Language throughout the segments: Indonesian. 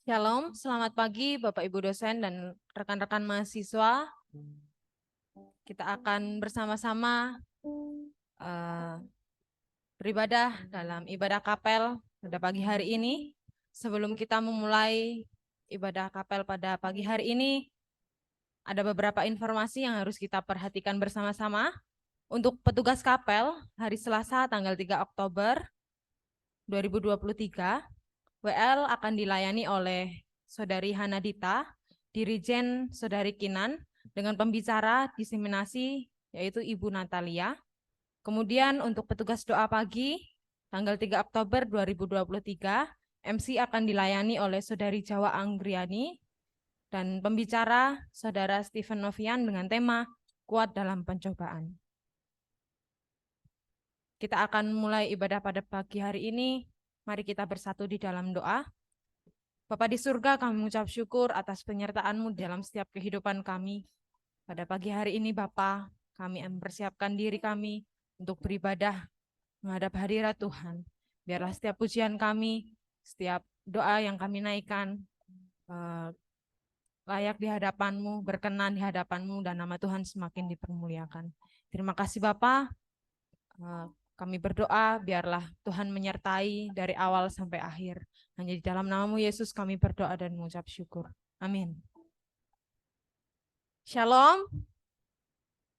Shalom, selamat pagi Bapak Ibu dosen dan rekan-rekan mahasiswa. Kita akan bersama-sama beribadah dalam ibadah kapel pada pagi hari ini. Sebelum kita memulai ibadah kapel pada pagi hari ini, ada beberapa informasi yang harus kita perhatikan bersama-sama. Untuk petugas kapel, hari Selasa tanggal 3 Oktober 2023, WL akan dilayani oleh Saudari Hanadita, Dirijen Saudari Kinan, dengan pembicara diseminasi yaitu Ibu Natalia. Kemudian untuk petugas doa pagi, tanggal 3 Oktober 2023, MC akan dilayani oleh Saudari Jawa Anggriani, dan pembicara Saudara Stephen Novian dengan tema Kuat dalam Pencobaan. Kita akan mulai ibadah pada pagi hari ini. Mari kita bersatu di dalam doa. Bapa di surga, kami mengucap syukur atas penyertaan-Mu dalam setiap kehidupan kami. Pada pagi hari ini Bapa, kami mempersiapkan diri kami untuk beribadah menghadap hadirat Tuhan. Biarlah setiap pujian kami, setiap doa yang kami naikkan, layak di hadapan-Mu, berkenan di hadapan-Mu, dan nama Tuhan semakin dipermuliakan. Terima kasih Bapa. Kami berdoa, biarlah Tuhan menyertai dari awal sampai akhir. Hanya di dalam nama-Mu Yesus kami berdoa dan mengucap syukur. Amin. Shalom.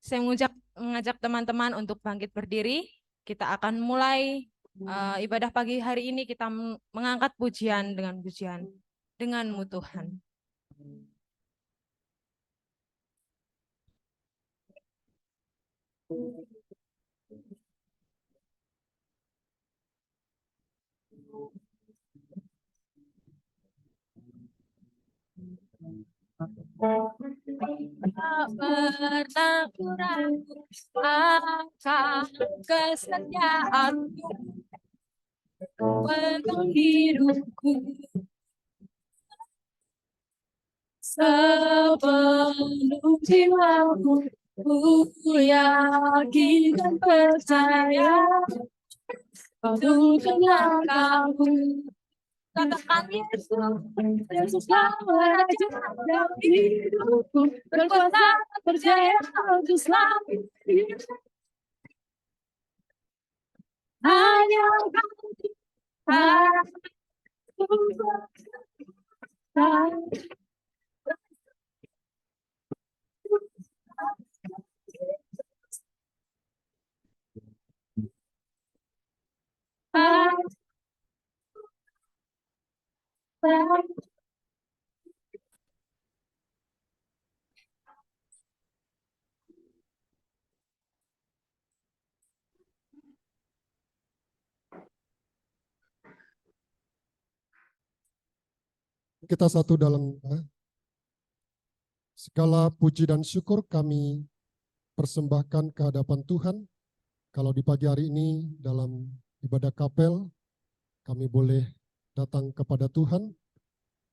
Saya mengajak teman-teman untuk bangkit berdiri. Kita akan mulai ibadah pagi hari ini. Kita mengangkat pujian denganmu Tuhan. Tak pernah ku ragu akan kesetiaan-Mu penuh hidupku. Sepenuh jiwaku, ku yakin dan percaya untuk Kau. Katakan Yesuslah Raja dalam hidupku, berkuasa percaya untuk selalu. Hanya Kita satu dalam segala puji dan syukur kami persembahkan ke hadapan Tuhan. Kalau di pagi hari ini dalam ibadah kapel, kami boleh datang kepada Tuhan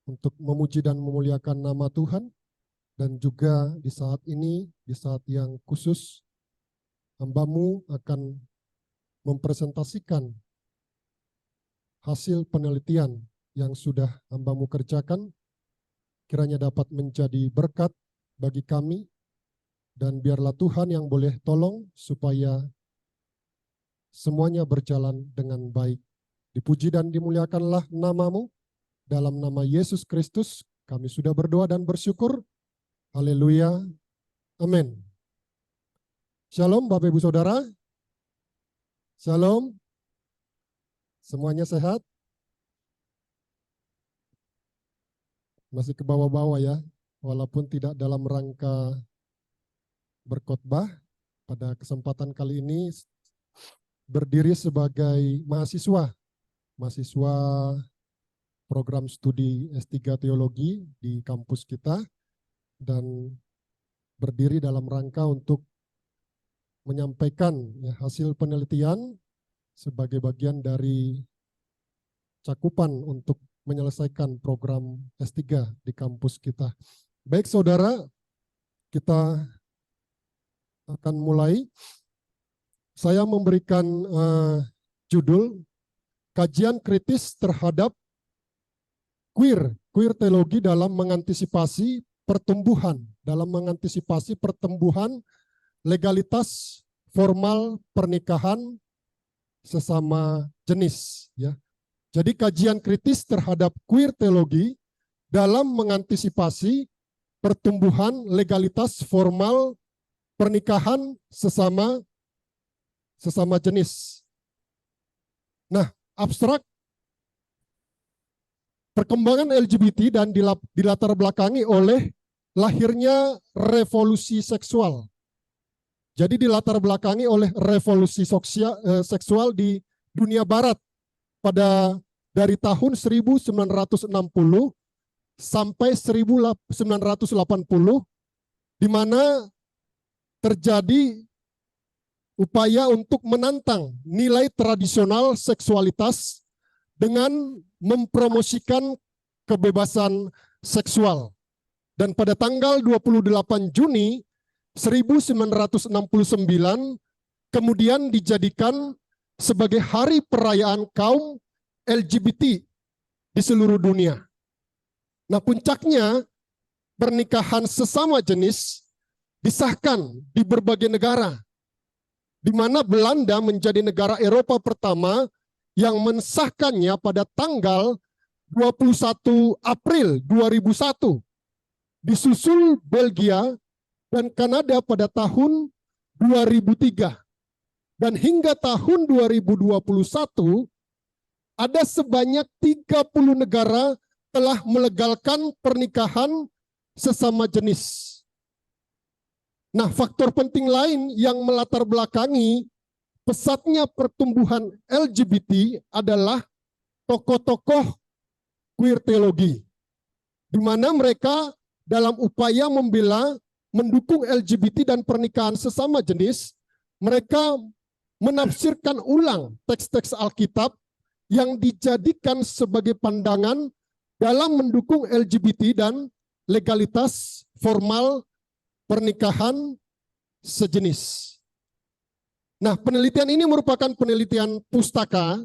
untuk memuji dan memuliakan nama Tuhan. Dan juga di saat ini, di saat yang khusus, hamba-Mu akan mempresentasikan hasil penelitian yang sudah hamba-Mu kerjakan, kiranya dapat menjadi berkat bagi kami, dan biarlah Tuhan yang boleh tolong supaya semuanya berjalan dengan baik. Dipuji dan dimuliakanlah nama-Mu, dalam nama Yesus Kristus kami sudah berdoa dan bersyukur. Haleluya. Amin. Shalom Bapak Ibu Saudara. Shalom. Semuanya sehat? Masih ke bawah-bawah ya, walaupun tidak dalam rangka berkhotbah. Pada kesempatan kali ini berdiri sebagai mahasiswa program studi S3 Teologi di kampus kita, dan berdiri dalam rangka untuk menyampaikan hasil penelitian sebagai bagian dari cakupan untuk menyelesaikan program S3 di kampus kita. Baik saudara, kita akan mulai. Saya memberikan judul kajian kritis terhadap queer queer teologi dalam mengantisipasi pertumbuhan legalitas formal pernikahan sesama jenis, ya. Jadi kajian kritis terhadap queer teologi dalam mengantisipasi pertumbuhan legalitas formal pernikahan sesama jenis. Nah, abstrak perkembangan LGBT dan dilatar belakangi oleh lahirnya revolusi seksual. Jadi dilatar belakangi oleh revolusi seksual di dunia barat dari tahun 1960 sampai 1980, di mana terjadi upaya untuk menantang nilai tradisional seksualitas dengan mempromosikan kebebasan seksual. Dan pada tanggal 28 Juni 1969 kemudian dijadikan sebagai hari perayaan kaum LGBT di seluruh dunia. Nah, puncaknya pernikahan sesama jenis disahkan di berbagai negara, di mana Belanda menjadi negara Eropa pertama yang mensahkannya pada tanggal 21 April 2001. Disusul Belgia dan Kanada pada tahun 2003. Dan hingga tahun 2021, ada sebanyak 30 negara telah melegalkan pernikahan sesama jenis. Nah, faktor penting lain yang melatar belakangi pesatnya pertumbuhan LGBT adalah tokoh-tokoh queer teologi, di mana mereka dalam upaya mendukung LGBT dan pernikahan sesama jenis, mereka menafsirkan ulang teks-teks Alkitab yang dijadikan sebagai pandangan dalam mendukung LGBT dan legalitas formal pernikahan sejenis. Nah, penelitian ini merupakan penelitian pustaka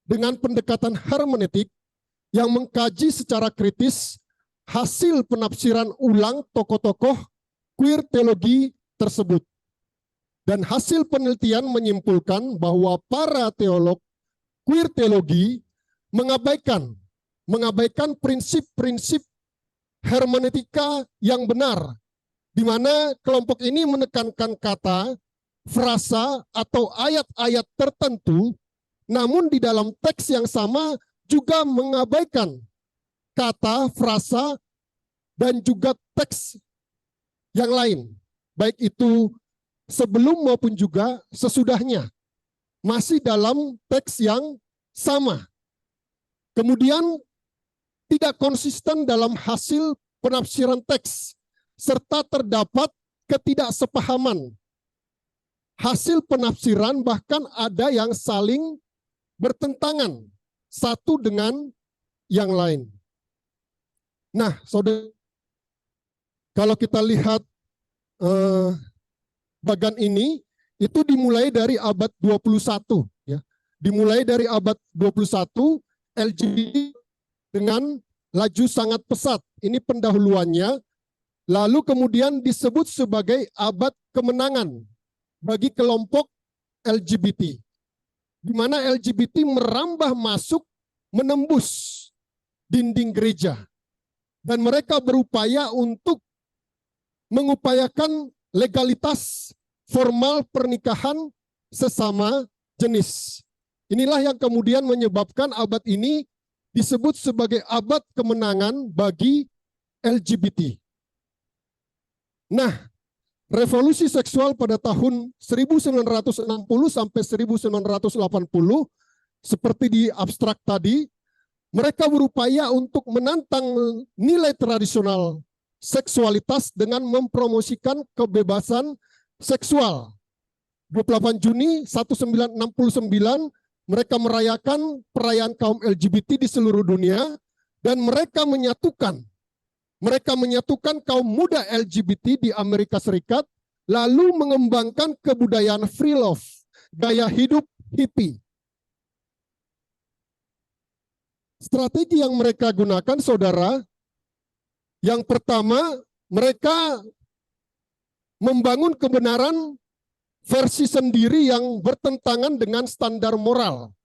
dengan pendekatan hermeneutik yang mengkaji secara kritis hasil penafsiran ulang tokoh-tokoh queer teologi tersebut. Dan hasil penelitian menyimpulkan bahwa para teolog queer teologi mengabaikan prinsip-prinsip hermeneutika yang benar, di mana kelompok ini menekankan kata, frasa, atau ayat-ayat tertentu, namun di dalam teks yang sama juga mengabaikan kata, frasa, dan juga teks yang lain, baik itu sebelum maupun juga sesudahnya, masih dalam teks yang sama. Kemudian tidak konsisten dalam hasil penafsiran teks, serta terdapat ketidaksepahaman. Hasil penafsiran bahkan ada yang saling bertentangan satu dengan yang lain. Nah, saudara, kalau kita lihat bagan ini, itu dimulai dari abad 21. Ya. Dimulai dari abad 21, LGBT dengan laju sangat pesat. Ini pendahuluannya. Lalu kemudian disebut sebagai abad kemenangan bagi kelompok LGBT. Di mana LGBT merambah masuk, menembus dinding gereja. Dan mereka berupaya untuk mengupayakan legalitas formal pernikahan sesama jenis. Inilah yang kemudian menyebabkan abad ini disebut sebagai abad kemenangan bagi LGBT. Nah, revolusi seksual pada tahun 1960 sampai 1980, seperti di abstrak tadi, mereka berupaya untuk menantang nilai tradisional seksualitas dengan mempromosikan kebebasan seksual. 28 Juni 1969, mereka merayakan perayaan kaum LGBT di seluruh dunia, dan mereka menyatukan kaum muda LGBT di Amerika Serikat, lalu mengembangkan kebudayaan free love, gaya hidup hippie. Strategi yang mereka gunakan, saudara, yang pertama, mereka membangun kebenaran versi sendiri yang bertentangan dengan standar moral.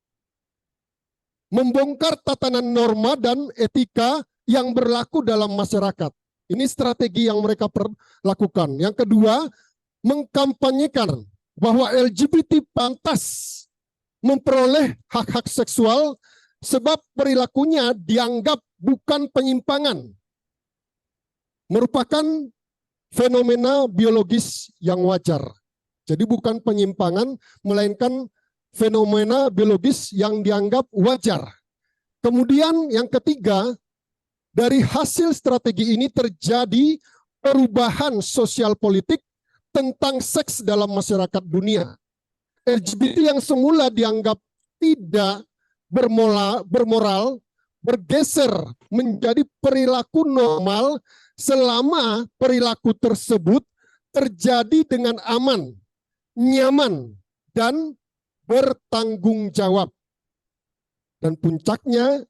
Membongkar tatanan norma dan etika yang berlaku dalam masyarakat. Ini strategi yang mereka lakukan. Yang kedua, mengkampanyekan bahwa LGBT pantas memperoleh hak-hak seksual sebab perilakunya dianggap bukan penyimpangan, merupakan fenomena biologis yang wajar. Jadi bukan penyimpangan, melainkan fenomena biologis yang dianggap wajar. Kemudian yang ketiga, dari hasil strategi ini terjadi perubahan sosial politik tentang seks dalam masyarakat dunia. LGBT yang semula dianggap tidak bermoral, bergeser menjadi perilaku normal selama perilaku tersebut terjadi dengan aman, nyaman, dan bertanggung jawab. Dan puncaknya,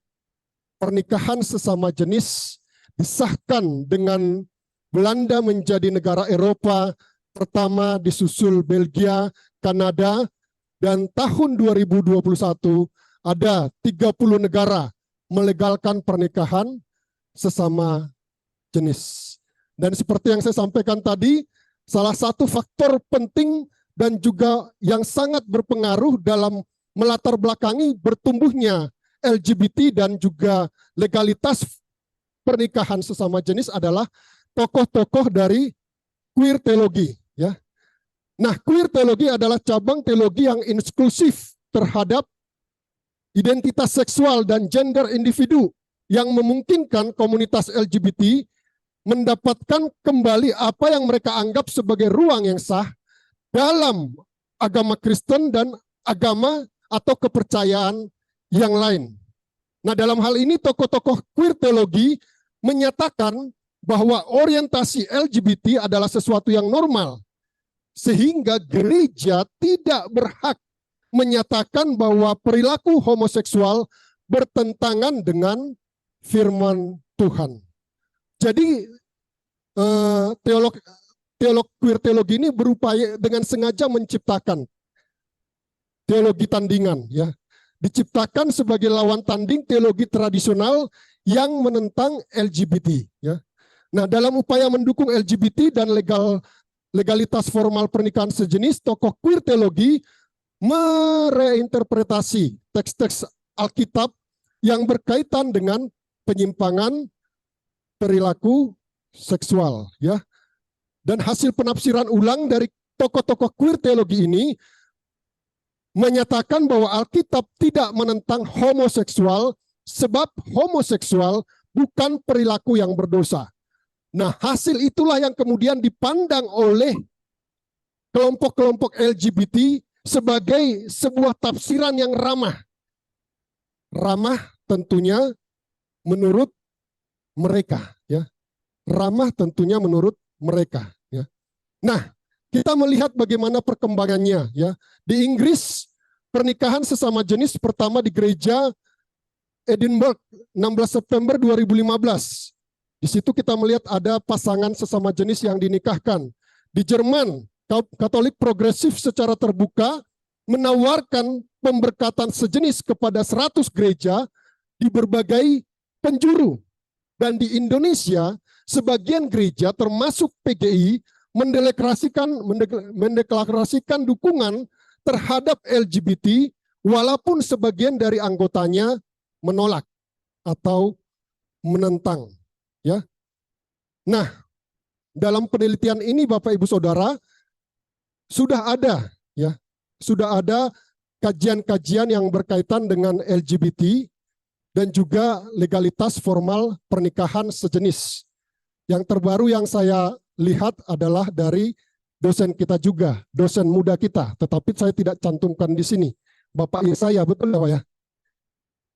pernikahan sesama jenis disahkan dengan Belanda menjadi negara Eropa pertama, disusul Belgia, Kanada, dan tahun 2021 ada 30 negara melegalkan pernikahan sesama jenis. Dan seperti yang saya sampaikan tadi, salah satu faktor penting dan juga yang sangat berpengaruh dalam melatar belakangi bertumbuhnya LGBT dan juga legalitas pernikahan sesama jenis adalah tokoh-tokoh dari queer teologi. Ya. Nah, queer teologi adalah cabang teologi yang inklusif terhadap identitas seksual dan gender individu yang memungkinkan komunitas LGBT mendapatkan kembali apa yang mereka anggap sebagai ruang yang sah dalam agama Kristen dan agama atau kepercayaan yang lain. Nah, dalam hal ini tokoh-tokoh queer teologi menyatakan bahwa orientasi LGBT adalah sesuatu yang normal, sehingga gereja tidak berhak menyatakan bahwa perilaku homoseksual bertentangan dengan firman Tuhan. Jadi teolog queer teologi ini berupaya dengan sengaja menciptakan teologi tandingan, ya, diciptakan sebagai lawan tanding teologi tradisional yang menentang LGBT. Ya. Nah, dalam upaya mendukung LGBT dan legalitas formal pernikahan sejenis, tokoh queer teologi mereinterpretasi teks-teks Alkitab yang berkaitan dengan penyimpangan perilaku seksual, ya. Dan hasil penafsiran ulang dari tokoh-tokoh queer teologi ini menyatakan bahwa Alkitab tidak menentang homoseksual sebab homoseksual bukan perilaku yang berdosa. Nah, hasil itulah yang kemudian dipandang oleh kelompok-kelompok LGBT sebagai sebuah tafsiran yang ramah. Ramah tentunya menurut mereka, ya. Ramah tentunya menurut mereka, ya. Nah, kita melihat bagaimana perkembangannya, ya. Di Inggris, pernikahan sesama jenis pertama di gereja Edinburgh 16 September 2015. Di situ kita melihat ada pasangan sesama jenis yang dinikahkan. Di Jerman, Katolik progresif secara terbuka menawarkan pemberkatan sejenis kepada 100 gereja di berbagai penjuru. Dan di Indonesia, sebagian gereja termasuk PGI mendeklarasikan dukungan terhadap LGBT walaupun sebagian dari anggotanya menolak atau menentang, ya. Nah, dalam penelitian ini Bapak Ibu Saudara sudah ada kajian-kajian yang berkaitan dengan LGBT dan juga legalitas formal pernikahan sejenis. Yang terbaru yang saya lihat adalah dari dosen kita juga, dosen muda kita, tetapi saya tidak cantumkan di sini. Bapak Yesaya, betul Pak ya?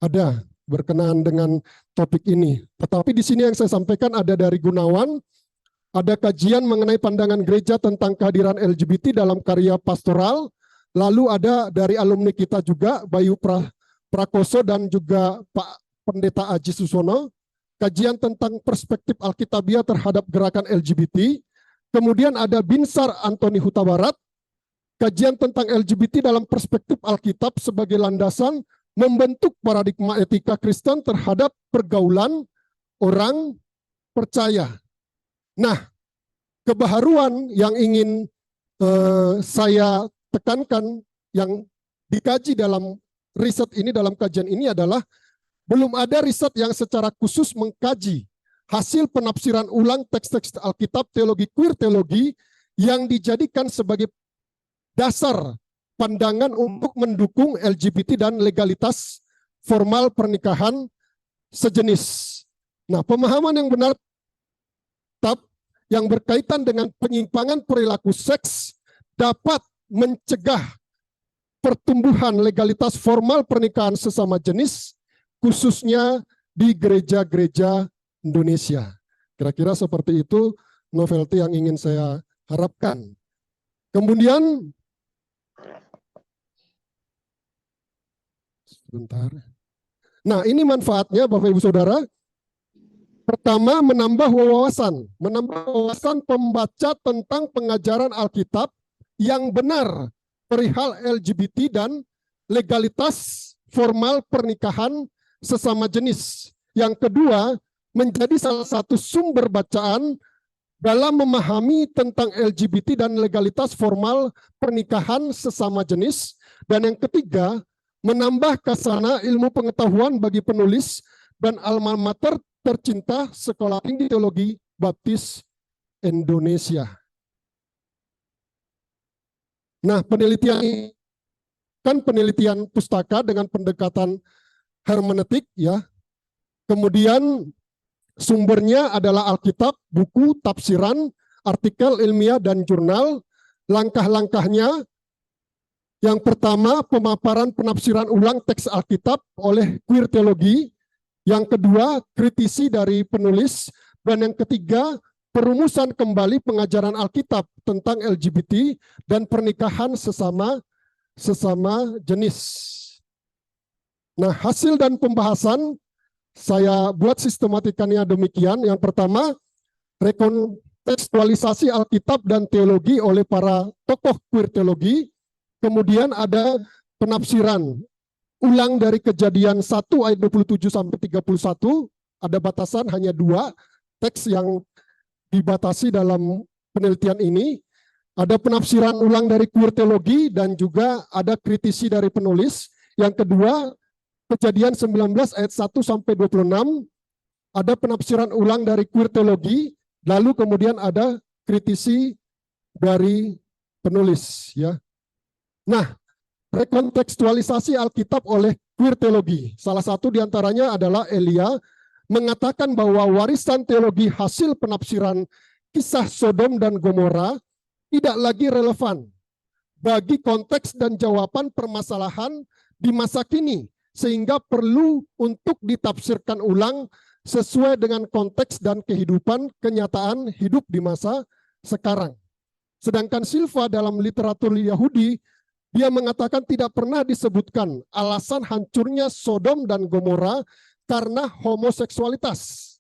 Ada berkenaan dengan topik ini. Tetapi di sini yang saya sampaikan ada dari Gunawan, ada kajian mengenai pandangan gereja tentang kehadiran LGBT dalam karya pastoral, lalu ada dari alumni kita juga, Bayu Prakoso dan juga Pak Pendeta Aji Susono, kajian tentang perspektif Alkitabiah terhadap gerakan LGBT. Kemudian ada Binsar Antoni Huta Barat, kajian tentang LGBT dalam perspektif Alkitab sebagai landasan membentuk paradigma etika Kristen terhadap pergaulan orang percaya. Nah, kebaharuan yang ingin saya tekankan yang dikaji dalam riset ini, dalam kajian ini adalah belum ada riset yang secara khusus mengkaji hasil penafsiran ulang teks-teks Alkitab teologi queer teologi yang dijadikan sebagai dasar pandangan untuk mendukung LGBT dan legalitas formal pernikahan sejenis. Nah, pemahaman yang benar yang berkaitan dengan penyimpangan perilaku seks dapat mencegah pertumbuhan legalitas formal pernikahan sesama jenis, khususnya di gereja-gereja Indonesia. Kira-kira seperti itu novelty yang ingin saya harapkan. Kemudian, sebentar. Nah, ini manfaatnya Bapak Ibu Saudara. Pertama, menambah wawasan pembaca tentang pengajaran Alkitab yang benar perihal LGBT dan legalitas formal pernikahan sesama jenis. Yang kedua, menjadi salah satu sumber bacaan dalam memahami tentang LGBT dan legalitas formal pernikahan sesama jenis. Dan yang ketiga, menambah khazanah ilmu pengetahuan bagi penulis dan alma mater tercinta Sekolah Tinggi Teologi Baptis Indonesia. Nah, penelitian ini kan penelitian pustaka dengan pendekatan hermeneutik ya. Kemudian sumbernya adalah Alkitab, buku, tafsiran, artikel ilmiah dan jurnal. Langkah-langkahnya yang pertama, pemaparan penafsiran ulang teks Alkitab oleh queer teologi. Yang kedua, kritisi dari penulis. Dan yang ketiga, perumusan kembali pengajaran Alkitab tentang LGBT dan pernikahan sesama jenis. Nah, hasil dan pembahasan saya buat sistematikanya demikian. Yang pertama, rekontekstualisasi Alkitab dan teologi oleh para tokoh queer teologi. Kemudian ada penafsiran ulang dari Kejadian 1 ayat 27 sampai 31, ada batasan hanya 2 teks yang dibatasi dalam penelitian ini. Ada penafsiran ulang dari queer teologi dan juga ada kritisi dari penulis. Yang kedua, Kejadian 19 ayat 1 sampai 26, ada penafsiran ulang dari queer teologi, lalu kemudian ada kritisi dari penulis ya. Nah, rekontekstualisasi Alkitab oleh queer teologi. Salah satu diantaranya adalah Elia mengatakan bahwa warisan teologi hasil penafsiran kisah Sodom dan Gomora tidak lagi relevan bagi konteks dan jawaban permasalahan di masa kini, sehingga perlu untuk ditafsirkan ulang sesuai dengan konteks dan kehidupan kenyataan hidup di masa sekarang. Sedangkan Silva dalam literatur Yahudi, dia mengatakan tidak pernah disebutkan alasan hancurnya Sodom dan Gomora karena homoseksualitas.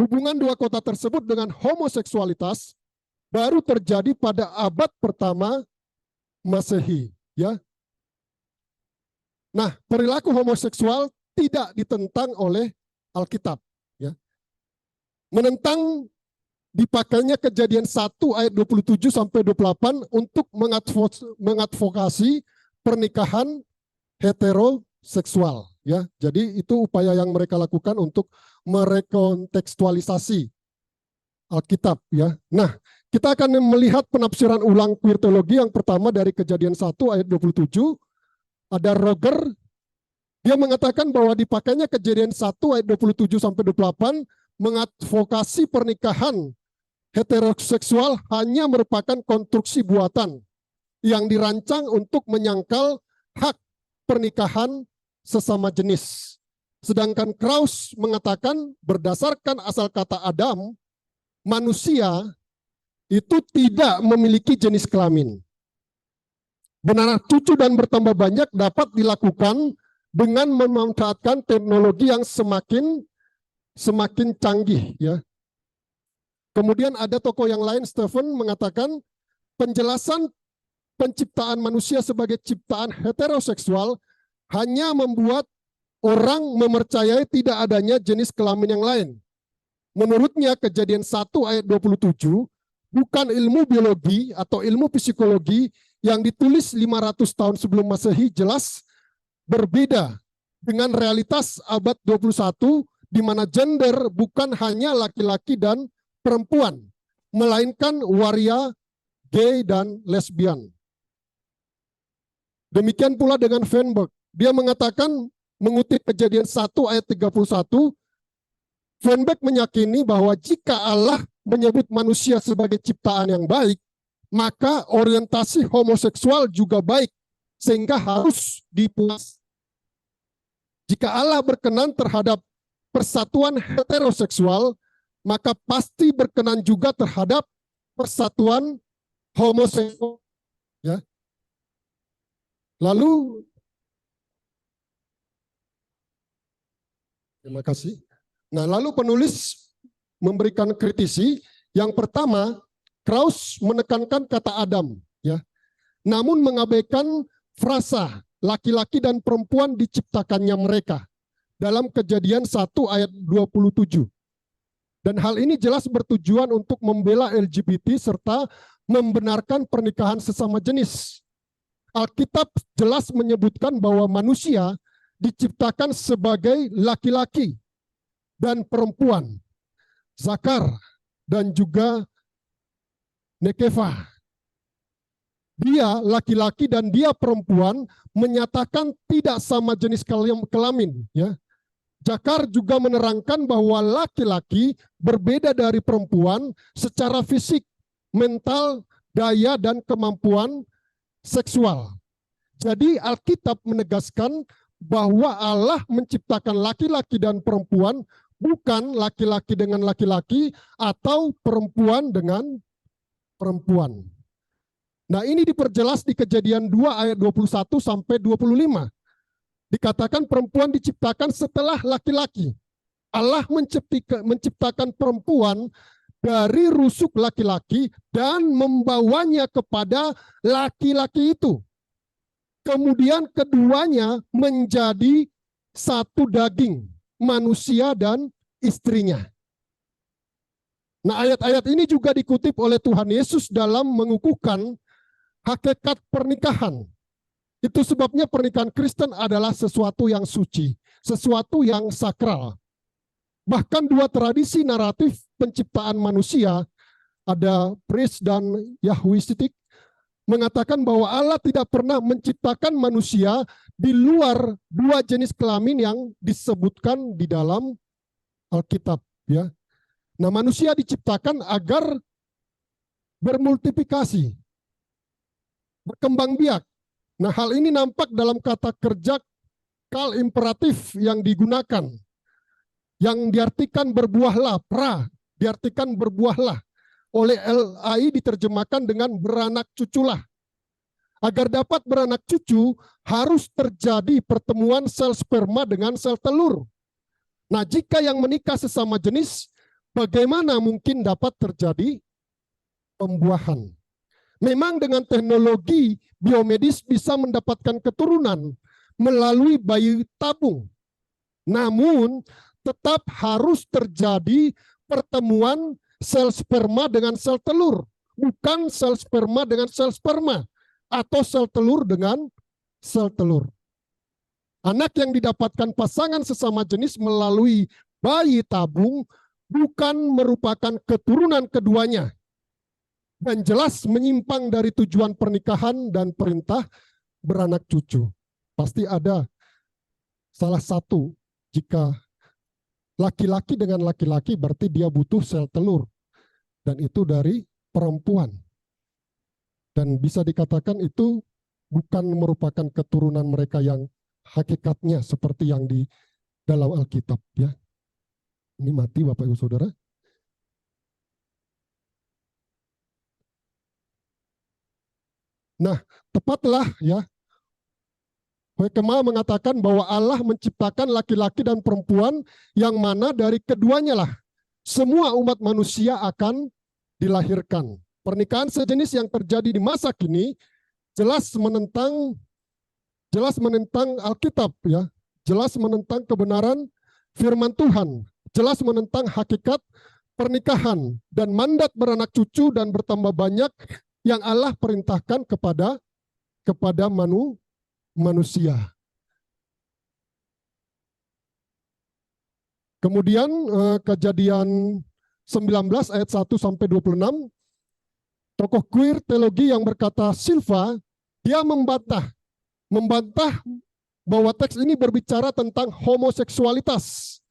Hubungan dua kota tersebut dengan homoseksualitas baru terjadi pada abad pertama Masehi. Ya. Nah, perilaku homoseksual tidak ditentang oleh Alkitab. Ya. Menentang dipakainya Kejadian 1 ayat 27 sampai 28 untuk mengadvokasi pernikahan heteroseksual ya. Jadi itu upaya yang mereka lakukan untuk merekontekstualisasi Alkitab ya. Nah, kita akan melihat penafsiran ulang queer teologi yang pertama dari Kejadian 1 ayat 27. Ada Roger, dia mengatakan bahwa dipakainya Kejadian 1 ayat 27 sampai 28 mengadvokasi pernikahan heteroseksual hanya merupakan konstruksi buatan yang dirancang untuk menyangkal hak pernikahan sesama jenis. Sedangkan Krauss mengatakan berdasarkan asal kata Adam, manusia itu tidak memiliki jenis kelamin. Benar cucu dan bertambah banyak dapat dilakukan dengan memanfaatkan teknologi yang semakin canggih, ya. Kemudian ada tokoh yang lain, Stephen, mengatakan penjelasan penciptaan manusia sebagai ciptaan heteroseksual hanya membuat orang mempercayai tidak adanya jenis kelamin yang lain. Menurutnya, Kejadian 1 ayat 27 bukan ilmu biologi atau ilmu psikologi yang ditulis 500 tahun sebelum Masehi, jelas berbeda dengan realitas abad 21 di mana gender bukan hanya laki-laki dan perempuan, melainkan waria, gay, dan lesbian. Demikian pula dengan Feinberg. Dia mengatakan, mengutip Kejadian 1 ayat 31, Feinberg meyakini bahwa jika Allah menyebut manusia sebagai ciptaan yang baik, maka orientasi homoseksual juga baik, sehingga harus dipuas. Jika Allah berkenan terhadap persatuan heteroseksual, maka pasti berkenan juga terhadap persatuan homoseksual. Ya. Lalu, terima kasih. Nah, lalu penulis memberikan kritisi. Yang pertama, Krauss menekankan kata Adam, ya, namun mengabaikan frasa laki-laki dan perempuan diciptakannya mereka dalam Kejadian 1 ayat 27. Dan hal ini jelas bertujuan untuk membela LGBT serta membenarkan pernikahan sesama jenis. Alkitab jelas menyebutkan bahwa manusia diciptakan sebagai laki-laki dan perempuan, zakar dan juga nekeva. Dia laki-laki dan dia perempuan menyatakan tidak sama jenis kelamin, ya. Zakar juga menerangkan bahwa laki-laki berbeda dari perempuan secara fisik, mental, daya, dan kemampuan seksual. Jadi Alkitab menegaskan bahwa Allah menciptakan laki-laki dan perempuan, bukan laki-laki dengan laki-laki atau perempuan dengan perempuan. Nah, ini diperjelas di Kejadian 2 ayat 21 sampai 25. Dikatakan perempuan diciptakan setelah laki-laki. Allah menciptakan perempuan dari rusuk laki-laki dan membawanya kepada laki-laki itu. Kemudian keduanya menjadi satu daging, manusia dan istrinya. Nah, ayat-ayat ini juga dikutip oleh Tuhan Yesus dalam mengukuhkan hakikat pernikahan. Itu sebabnya pernikahan Kristen adalah sesuatu yang suci, sesuatu yang sakral. Bahkan dua tradisi naratif penciptaan manusia, ada Pris dan Yahwistik, mengatakan bahwa Allah tidak pernah menciptakan manusia di luar dua jenis kelamin yang disebutkan di dalam Alkitab, ya. Nah, manusia diciptakan agar bermultiplikasi, berkembang biak. Nah, hal ini nampak dalam kata kerja kal imperatif yang digunakan, yang diartikan berbuahlah, diartikan berbuahlah. Oleh LAI diterjemahkan dengan beranak cuculah. Agar dapat beranak cucu, harus terjadi pertemuan sel sperma dengan sel telur. Nah, jika yang menikah sesama jenis, bagaimana mungkin dapat terjadi pembuahan? Memang dengan teknologi biomedis bisa mendapatkan keturunan melalui bayi tabung. Namun, tetap harus terjadi pertemuan sel sperma dengan sel telur, bukan sel sperma dengan sel sperma, atau sel telur dengan sel telur. Anak yang didapatkan pasangan sesama jenis melalui bayi tabung bukan merupakan keturunan keduanya, dan jelas menyimpang dari tujuan pernikahan dan perintah beranak cucu. Pasti ada salah satu. Jika laki-laki dengan laki-laki berarti dia butuh sel telur, dan itu dari perempuan. Dan bisa dikatakan itu bukan merupakan keturunan mereka yang hakikatnya seperti yang di dalam Alkitab, ya. Ini mati Bapak Ibu Saudara. Nah, tepatlah, ya, Hikmah mengatakan bahwa Allah menciptakan laki-laki dan perempuan yang mana dari keduanya lah semua umat manusia akan dilahirkan. Pernikahan sejenis yang terjadi di masa kini jelas menentang Alkitab, ya, jelas menentang kebenaran firman Tuhan, jelas menentang hakikat pernikahan dan mandat beranak cucu dan bertambah banyak yang Allah perintahkan kepada manusia. Kemudian Kejadian 19 ayat 1 sampai 26, tokoh queer teologi yang berkata Silva, dia membantah bahwa teks ini berbicara tentang homoseksualitas.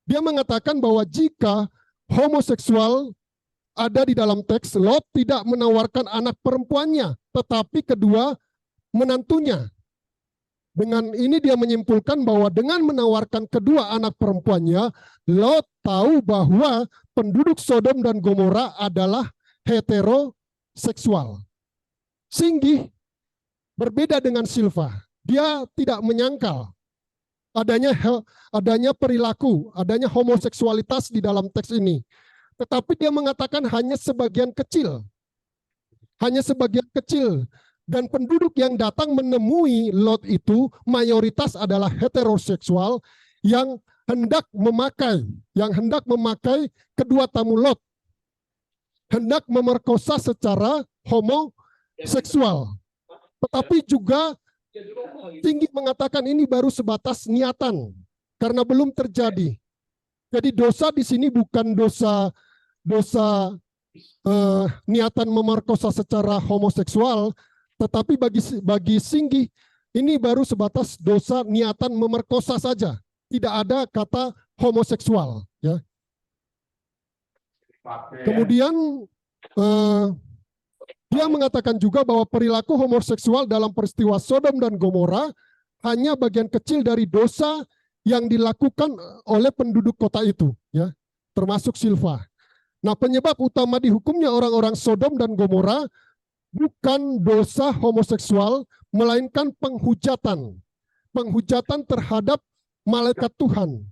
Dia mengatakan bahwa jika homoseksual ada di dalam teks, Lot tidak menawarkan anak perempuannya, tetapi kedua menantunya. Dengan ini dia menyimpulkan bahwa dengan menawarkan kedua anak perempuannya, Lot tahu bahwa penduduk Sodom dan Gomora adalah heteroseksual. Singgih berbeda dengan Silva. Dia tidak menyangkal adanya perilaku, adanya homoseksualitas di dalam teks ini. Tetapi dia mengatakan hanya sebagian kecil. Hanya sebagian kecil. Dan penduduk yang datang menemui Lot itu mayoritas adalah heteroseksual yang hendak memakai kedua tamu Lot. Hendak memerkosa secara homoseksual. Tetapi juga tinggi mengatakan ini baru sebatas niatan karena belum terjadi. Jadi dosa di sini bukan dosa niatan memerkosa secara homoseksual, tetapi bagi Singgih ini baru sebatas dosa niatan memerkosa saja. Tidak ada kata homoseksual, ya. Kemudian dia mengatakan juga bahwa perilaku homoseksual dalam peristiwa Sodom dan Gomora hanya bagian kecil dari dosa yang dilakukan oleh penduduk kota itu, ya, termasuk Silva. Nah, penyebab utama dihukumnya orang-orang Sodom dan Gomora bukan dosa homoseksual, melainkan penghujatan terhadap malaikat Tuhan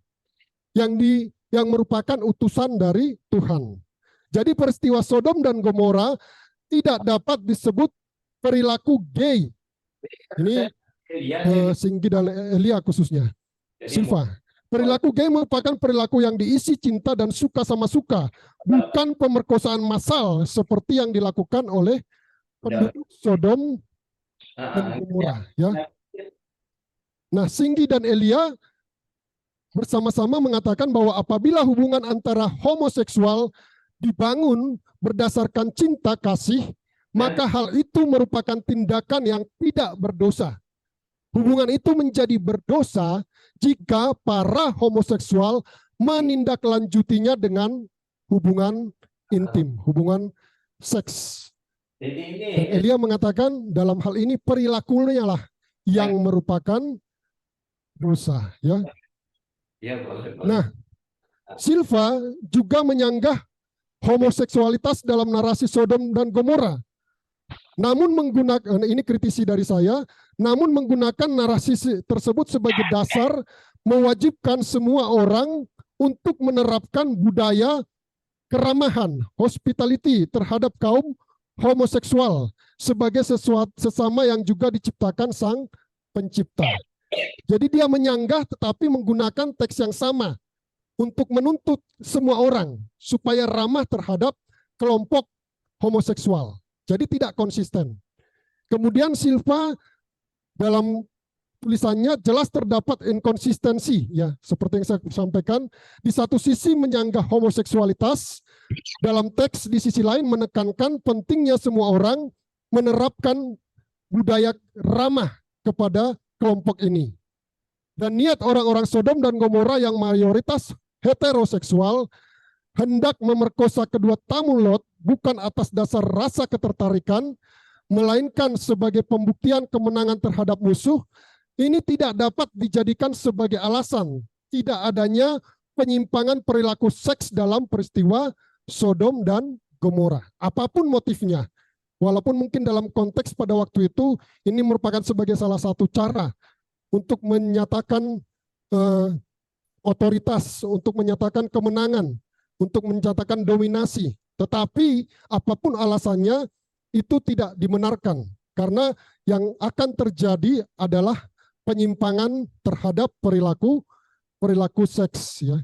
yang merupakan utusan dari Tuhan. Jadi peristiwa Sodom dan Gomora tidak dapat disebut perilaku gay. Ini Singgi dan Elia khususnya. Silva. Perilaku gay merupakan perilaku yang diisi cinta dan suka sama suka, bukan pemerkosaan massal seperti yang dilakukan oleh penduduk Sodom dan Gomora, ya. Nah, Singgi dan Elia bersama-sama mengatakan bahwa apabila hubungan antara homoseksual dibangun berdasarkan cinta kasih, maka hal itu merupakan tindakan yang tidak berdosa. Hubungan itu menjadi berdosa jika para homoseksual menindaklanjutinya dengan hubungan intim, hubungan seks. Dan Elia mengatakan dalam hal ini perilakunya lah yang merupakan dosa, ya. Nah, Silva juga menyanggah homoseksualitas dalam narasi Sodom dan Gomora. Namun menggunakan, ini kritisi dari saya, namun menggunakan narasi tersebut sebagai dasar mewajibkan semua orang untuk menerapkan budaya keramahan, hospitality terhadap kaum homoseksual sebagai sesama yang juga diciptakan Sang Pencipta. Jadi dia menyanggah tetapi menggunakan teks yang sama untuk menuntut semua orang supaya ramah terhadap kelompok homoseksual. Jadi tidak konsisten. Kemudian Silva dalam tulisannya jelas terdapat inkonsistensi, ya, seperti yang saya sampaikan. Di satu sisi menyanggah homoseksualitas, dalam teks di sisi lain menekankan pentingnya semua orang menerapkan budaya ramah kepada kelompok ini. Dan niat orang-orang Sodom dan Gomora yang mayoritas heteroseksual hendak memerkosa kedua tamu Lot bukan atas dasar rasa ketertarikan, melainkan sebagai pembuktian kemenangan terhadap musuh. Ini tidak dapat dijadikan sebagai alasan tidak adanya penyimpangan perilaku seks dalam peristiwa Sodom dan Gomora. Apapun motifnya, walaupun mungkin dalam konteks pada waktu itu ini merupakan sebagai salah satu cara untuk menyatakan otoritas, untuk menyatakan kemenangan, untuk menyatakan dominasi. Tetapi apapun alasannya itu tidak dibenarkan, karena yang akan terjadi adalah penyimpangan terhadap perilaku seks, ya.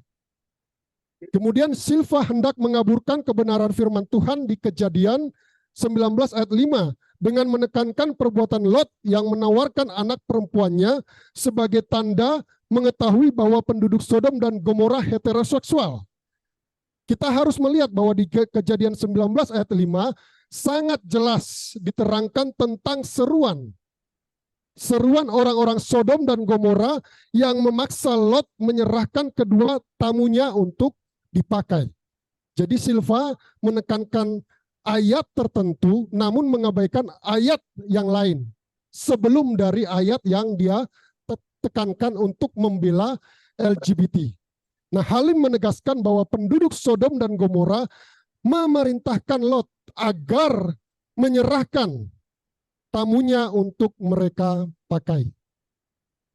Kemudian Silva hendak mengaburkan kebenaran firman Tuhan di Kejadian 19 ayat 5 dengan menekankan perbuatan Lot yang menawarkan anak perempuannya sebagai tanda mengetahui bahwa penduduk Sodom dan Gomora heteroseksual. Kita harus melihat bahwa di Kejadian 19 ayat 5 sangat jelas diterangkan tentang seruan orang-orang Sodom dan Gomora yang memaksa Lot menyerahkan kedua tamunya untuk dipakai. Jadi Silva menekankan ayat tertentu namun mengabaikan ayat yang lain sebelum dari ayat yang dia tekankan untuk membela LGBT. Nah, Halim menegaskan bahwa penduduk Sodom dan Gomora memerintahkan Lot agar menyerahkan tamunya untuk mereka pakai.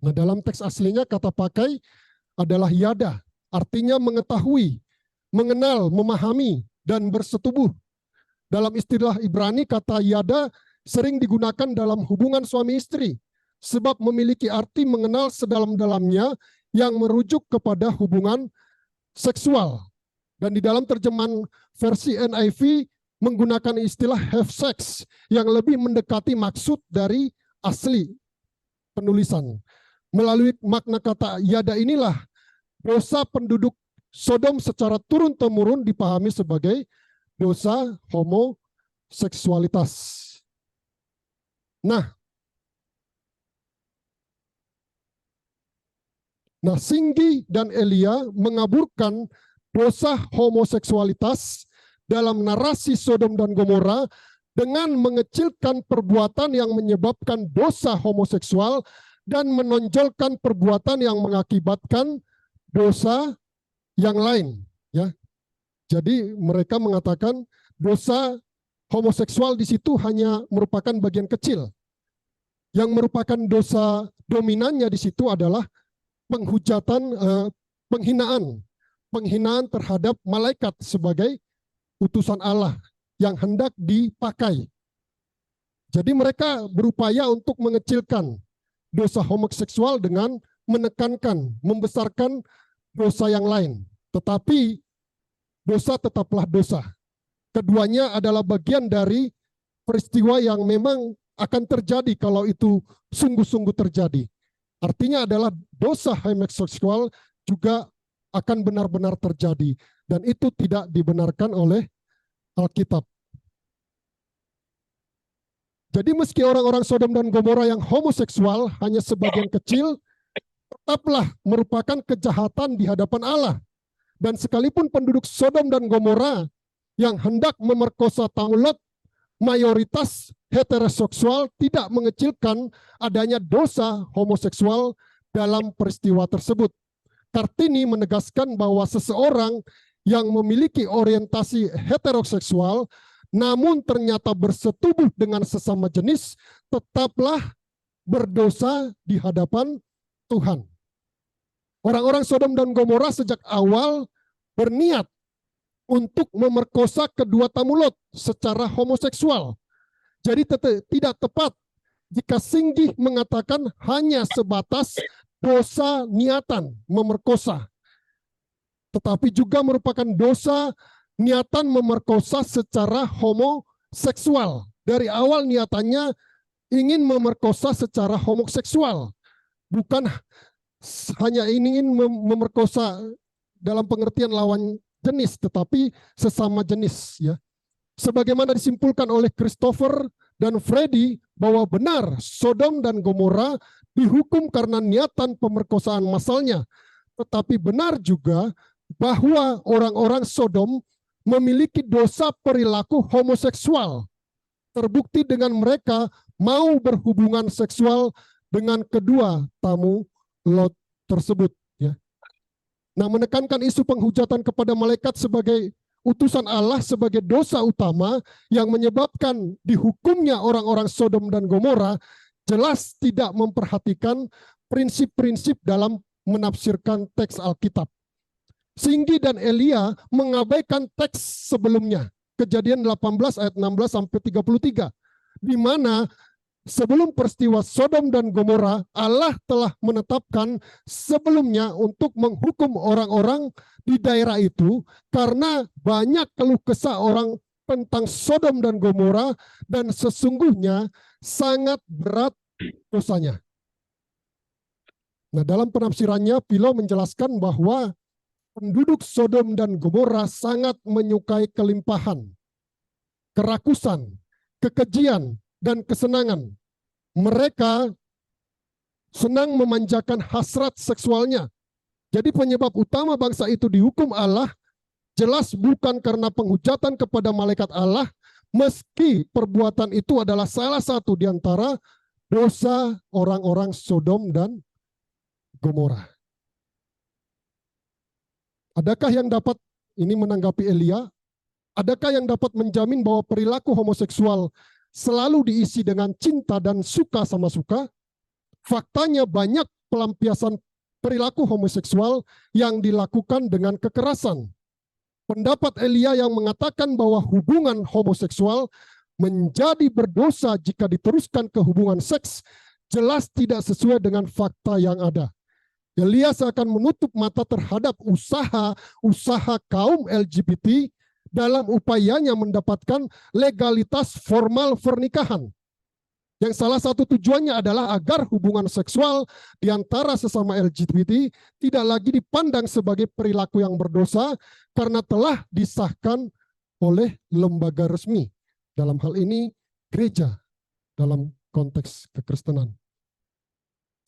Nah, dalam teks aslinya kata pakai adalah yada, artinya mengetahui, mengenal, memahami, dan bersetubuh. Dalam istilah Ibrani, kata yada sering digunakan dalam hubungan suami istri, sebab memiliki arti mengenal sedalam-dalamnya yang merujuk kepada hubungan seksual. Dan di dalam terjemahan versi NIV menggunakan istilah have sex yang lebih mendekati maksud dari asli penulisan. Melalui makna kata yada inilah dosa penduduk Sodom secara turun-temurun dipahami sebagai dosa homoseksualitas. Nah, Singgi dan Elia mengaburkan dosa homoseksualitas dalam narasi Sodom dan Gomora dengan mengecilkan perbuatan yang menyebabkan dosa homoseksual dan menonjolkan perbuatan yang mengakibatkan dosa yang lain, ya. Jadi mereka mengatakan dosa homoseksual di situ hanya merupakan bagian kecil. Yang merupakan dosa dominannya di situ adalah penghujatan, penghinaan terhadap malaikat sebagai utusan Allah yang hendak dipakai. Jadi mereka berupaya untuk mengecilkan dosa homoseksual dengan menekankan, membesarkan dosa yang lain. Tetapi dosa tetaplah dosa. Keduanya adalah bagian dari peristiwa yang memang akan terjadi kalau itu sungguh-sungguh terjadi. Artinya adalah dosa homoseksual juga akan benar-benar terjadi. Dan itu tidak dibenarkan oleh Alkitab. Jadi meski orang-orang Sodom dan Gomora yang homoseksual hanya sebagian kecil, tetaplah merupakan kejahatan di hadapan Allah. Dan sekalipun penduduk Sodom dan Gomora yang hendak memerkosa tamu Lot, mayoritas heteroseksual tidak mengecilkan adanya dosa homoseksual dalam peristiwa tersebut. Kartini menegaskan bahwa seseorang yang memiliki orientasi heteroseksual namun ternyata bersetubuh dengan sesama jenis tetaplah berdosa di hadapan Tuhan. Orang-orang Sodom dan Gomora sejak awal berniat untuk memerkosa kedua tamu Lot secara homoseksual. Jadi tidak tepat jika Singgi mengatakan hanya sebatas dosa niatan memerkosa, tetapi juga merupakan dosa niatan memerkosa secara homoseksual. Dari awal niatannya ingin memerkosa secara homoseksual, bukan hanya ingin memerkosa dalam pengertian lawan jenis, tetapi sesama jenis, ya. Sebagaimana disimpulkan oleh Christopher dan Freddy bahwa benar Sodom dan Gomora dihukum karena niatan pemerkosaan massalnya, tetapi benar juga bahwa orang-orang Sodom memiliki dosa perilaku homoseksual, terbukti dengan mereka mau berhubungan seksual dengan kedua tamu Lot tersebut, ya. Nah, menekankan isu penghujatan kepada malaikat sebagai utusan Allah sebagai dosa utama yang menyebabkan dihukumnya orang-orang Sodom dan Gomora jelas tidak memperhatikan prinsip-prinsip dalam menafsirkan teks Alkitab. Singgi dan Elia mengabaikan teks sebelumnya, Kejadian 18 ayat 16 sampai 33, di mana sebelum peristiwa Sodom dan Gomora, Allah telah menetapkan sebelumnya untuk menghukum orang-orang di daerah itu karena banyak keluh kesah orang tentang Sodom dan Gomora dan sesungguhnya sangat berat dosanya. Nah, dalam penafsirannya, Philo menjelaskan bahwa penduduk Sodom dan Gomora sangat menyukai kelimpahan, kerakusan, kekejian, dan kesenangan. Mereka senang memanjakan hasrat seksualnya. Jadi penyebab utama bangsa itu dihukum Allah jelas bukan karena penghujatan kepada malaikat Allah, meski perbuatan itu adalah salah satu di antara dosa orang-orang Sodom dan Gomora. Adakah yang dapat, ini menanggapi Elia, adakah yang dapat menjamin bahwa perilaku homoseksual selalu diisi dengan cinta dan suka sama suka? Faktanya banyak pelampiasan perilaku homoseksual yang dilakukan dengan kekerasan. Pendapat Elia yang mengatakan bahwa hubungan homoseksual menjadi berdosa jika diteruskan ke hubungan seks jelas tidak sesuai dengan fakta yang ada. Elia seakan menutup mata terhadap usaha kaum LGBT dalam upayanya mendapatkan legalitas formal pernikahan. Yang salah satu tujuannya adalah agar hubungan seksual di antara sesama LGBT tidak lagi dipandang sebagai perilaku yang berdosa karena telah disahkan oleh lembaga resmi. Dalam hal ini gereja dalam konteks kekristenan.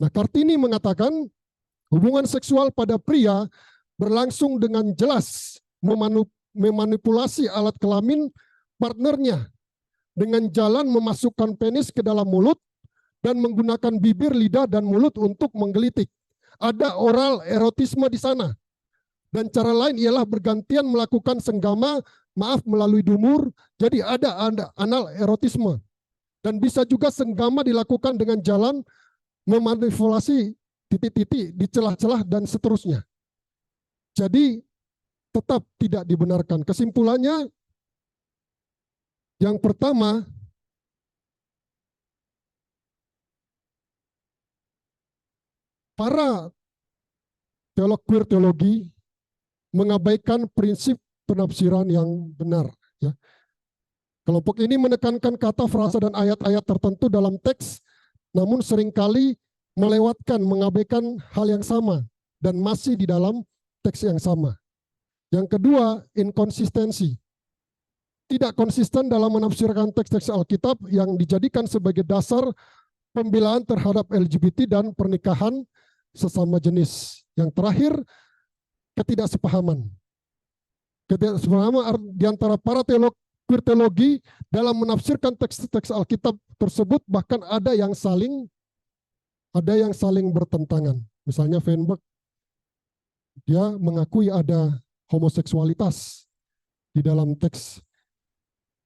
Nah, Kartini mengatakan hubungan seksual pada pria berlangsung dengan jelas memanipulasi alat kelamin partnernya dengan jalan memasukkan penis ke dalam mulut dan menggunakan bibir, lidah, dan mulut untuk menggelitik. Ada oral erotisme di sana. Dan cara lain ialah bergantian melakukan senggama, melalui dumur, jadi ada anal erotisme. Dan bisa juga senggama dilakukan dengan jalan memanipulasi titik-titik di celah-celah dan seterusnya. Jadi tetap tidak dibenarkan. Kesimpulannya, yang pertama, para teolog queer teologi mengabaikan prinsip penafsiran yang benar. Ya. Kelompok ini menekankan kata, frasa, dan ayat-ayat tertentu dalam teks, namun seringkali melewatkan, mengabaikan hal yang sama dan masih di dalam teks yang sama. Yang kedua, inkonsistensi. Tidak konsisten dalam menafsirkan teks-teks Alkitab yang dijadikan sebagai dasar pembelaan terhadap LGBT dan pernikahan sesama jenis. Yang terakhir, ketidaksepahaman. Ketidaksepahaman di antara para teolog queer teologi dalam menafsirkan teks-teks Alkitab tersebut, bahkan ada yang saling bertentangan. Misalnya Feinberg, dia mengakui ada homoseksualitas di dalam teks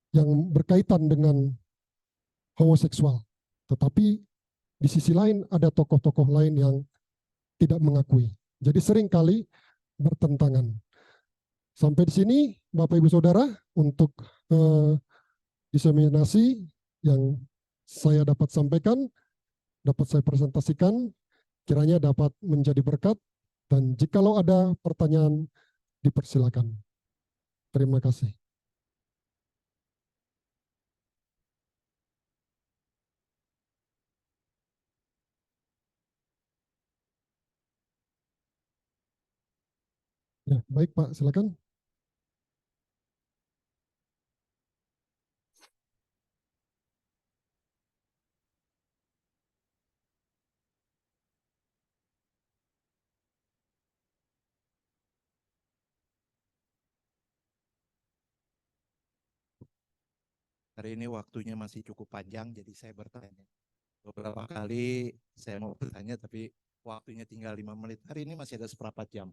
yang berkaitan dengan homoseksual. Tetapi di sisi lain ada tokoh-tokoh lain yang tidak mengakui. Jadi seringkali bertentangan. Sampai di sini Bapak Ibu Saudara, untuk diseminasi yang saya dapat sampaikan, dapat saya presentasikan, kiranya dapat menjadi berkat, dan jikalau ada pertanyaan dipersilakan. Terima kasih. Ya, baik Pak, silakan. Hari ini waktunya masih cukup panjang, jadi saya bertanya. Beberapa kali saya mau bertanya, tapi waktunya tinggal 5 menit. Hari ini masih ada seperempat jam.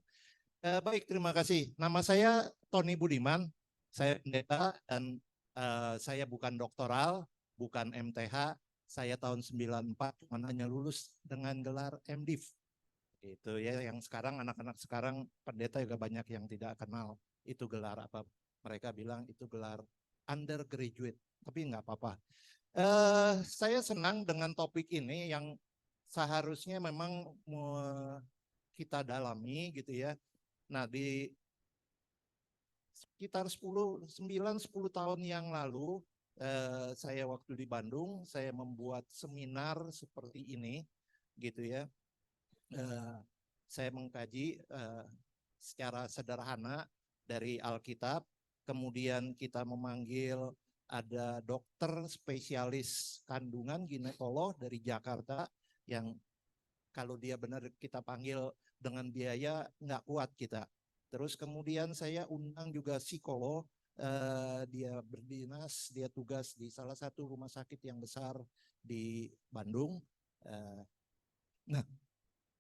Baik, terima kasih. Nama saya Tony Budiman, saya pendeta, dan saya bukan doktoral, bukan MTH, Saya tahun 94 cuma hanya lulus dengan gelar MDiv. Itu ya, yang sekarang anak-anak sekarang pendeta juga banyak yang tidak kenal itu gelar apa. Mereka bilang itu gelar undergraduate, tapi nggak apa-apa. Saya senang dengan topik ini yang seharusnya memang kita dalami gitu ya. Nah, di sekitar 9-10 tahun yang lalu, saya waktu di Bandung, saya membuat seminar seperti ini gitu ya. Saya mengkaji secara sederhana dari Alkitab, kemudian kita memanggil ada dokter spesialis kandungan ginekolog dari Jakarta yang kalau dia benar kita panggil dengan biaya nggak kuat kita. Terus kemudian saya undang juga psikolog, dia berdinas, dia tugas di salah satu rumah sakit yang besar di Bandung. Nah,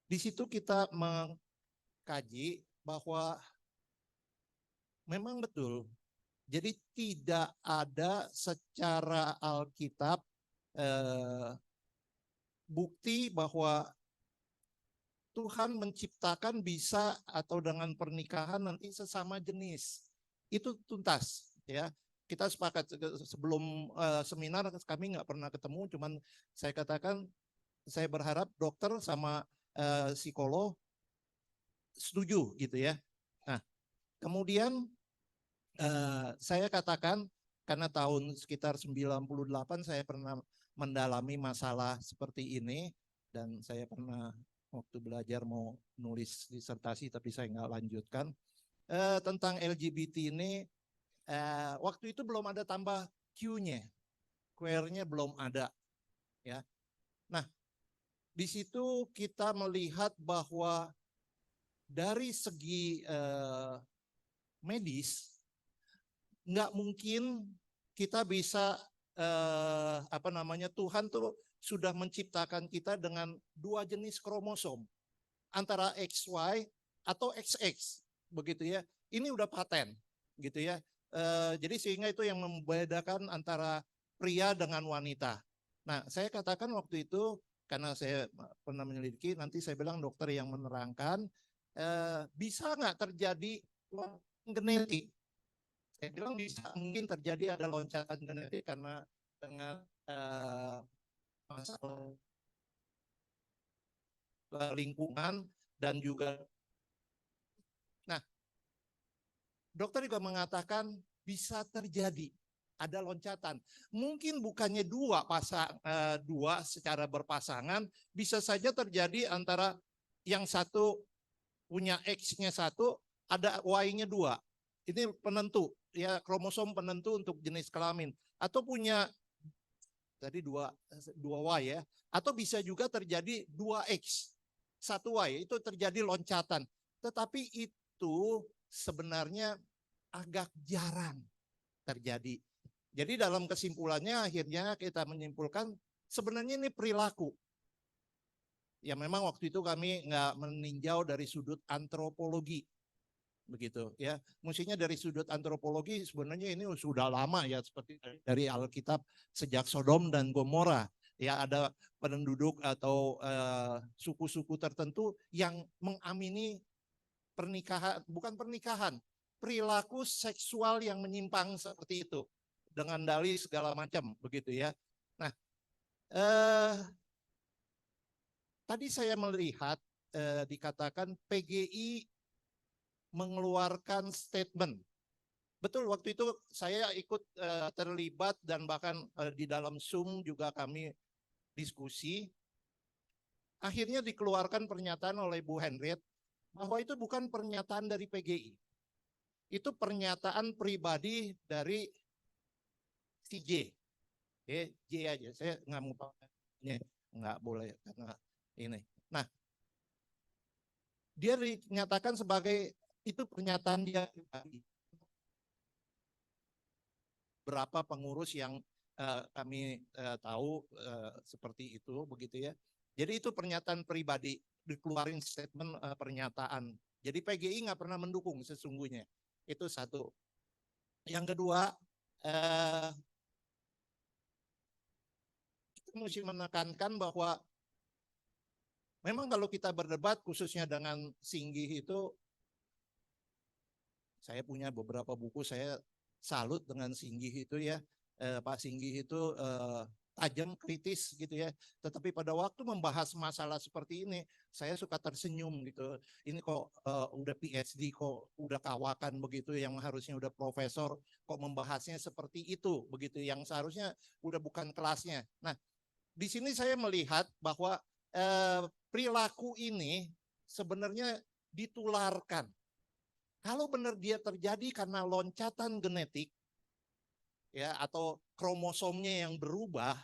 di situ kita mengkaji bahwa memang betul. Jadi tidak ada secara Alkitab bukti bahwa Tuhan menciptakan bisa atau dengan pernikahan nanti sesama jenis. Itu tuntas ya. Kita sepakat sebelum seminar kami nggak pernah ketemu, cuman saya katakan saya berharap dokter sama psikolog setuju gitu ya. Nah, kemudian saya katakan karena tahun sekitar 98 saya pernah mendalami masalah seperti ini dan saya pernah waktu belajar mau nulis disertasi tapi saya nggak lanjutkan tentang LGBT ini. Waktu itu belum ada tambah Q-nya, queer-nya belum ada ya. Nah, di situ kita melihat bahwa dari segi medis nggak mungkin kita bisa Tuhan tuh sudah menciptakan kita dengan dua jenis kromosom antara XY atau XX begitu ya. Ini udah paten gitu ya. Jadi sehingga itu yang membedakan antara pria dengan wanita. Nah, saya katakan waktu itu karena saya pernah menyelidiki, nanti saya bilang dokter yang menerangkan bisa nggak terjadi genetik. Saya bilang bisa mungkin terjadi ada loncatan genetik karena dengan masalah lingkungan dan juga. Nah, dokter juga mengatakan bisa terjadi ada loncatan. Mungkin bukannya dua secara berpasangan, bisa saja terjadi antara yang satu punya X-nya satu, ada Y-nya dua. Ini penentu, ya kromosom penentu untuk jenis kelamin. Atau punya tadi dua Y ya. Atau bisa juga terjadi 2X, 1Y, itu terjadi loncatan. Tetapi itu sebenarnya agak jarang terjadi. Jadi dalam kesimpulannya akhirnya kita menyimpulkan sebenarnya ini perilaku. Ya memang waktu itu kami nggak meninjau dari sudut antropologi. Begitu ya. Mestinya dari sudut antropologi sebenarnya ini sudah lama ya seperti dari Alkitab sejak Sodom dan Gomora. Ya ada penduduk atau suku-suku tertentu yang mengamini pernikahan, bukan pernikahan, perilaku seksual yang menyimpang seperti itu dengan dalih segala macam begitu ya. Nah, tadi saya melihat dikatakan PGI mengeluarkan statement. Betul, waktu itu saya ikut terlibat dan bahkan di dalam Zoom juga kami diskusi. Akhirnya dikeluarkan pernyataan oleh Bu Henriette bahwa itu bukan pernyataan dari PGI. Itu pernyataan pribadi dari si J. J aja, saya nggak mau pakai, nggak boleh karena ini. Nah, dia dinyatakan sebagai itu pernyataan dia pribadi. Berapa pengurus yang kami tahu seperti itu begitu ya. Jadi itu pernyataan pribadi, dikeluarin statement pernyataan. Jadi PGI nggak pernah mendukung sesungguhnya. Itu satu. Yang kedua, mesti menekankan bahwa memang kalau kita berdebat khususnya dengan Singgih itu, saya punya beberapa buku, saya salut dengan Singgih itu ya. Pak Singgih itu tajam, kritis gitu ya. Tetapi pada waktu membahas masalah seperti ini, saya suka tersenyum gitu. Ini kok udah PhD, kok udah kawakan begitu, yang harusnya udah profesor, kok membahasnya seperti itu begitu, yang seharusnya udah bukan kelasnya. Nah, di sini saya melihat bahwa perilaku ini sebenarnya ditularkan. Kalau benar dia terjadi karena loncatan genetik, ya, atau kromosomnya yang berubah,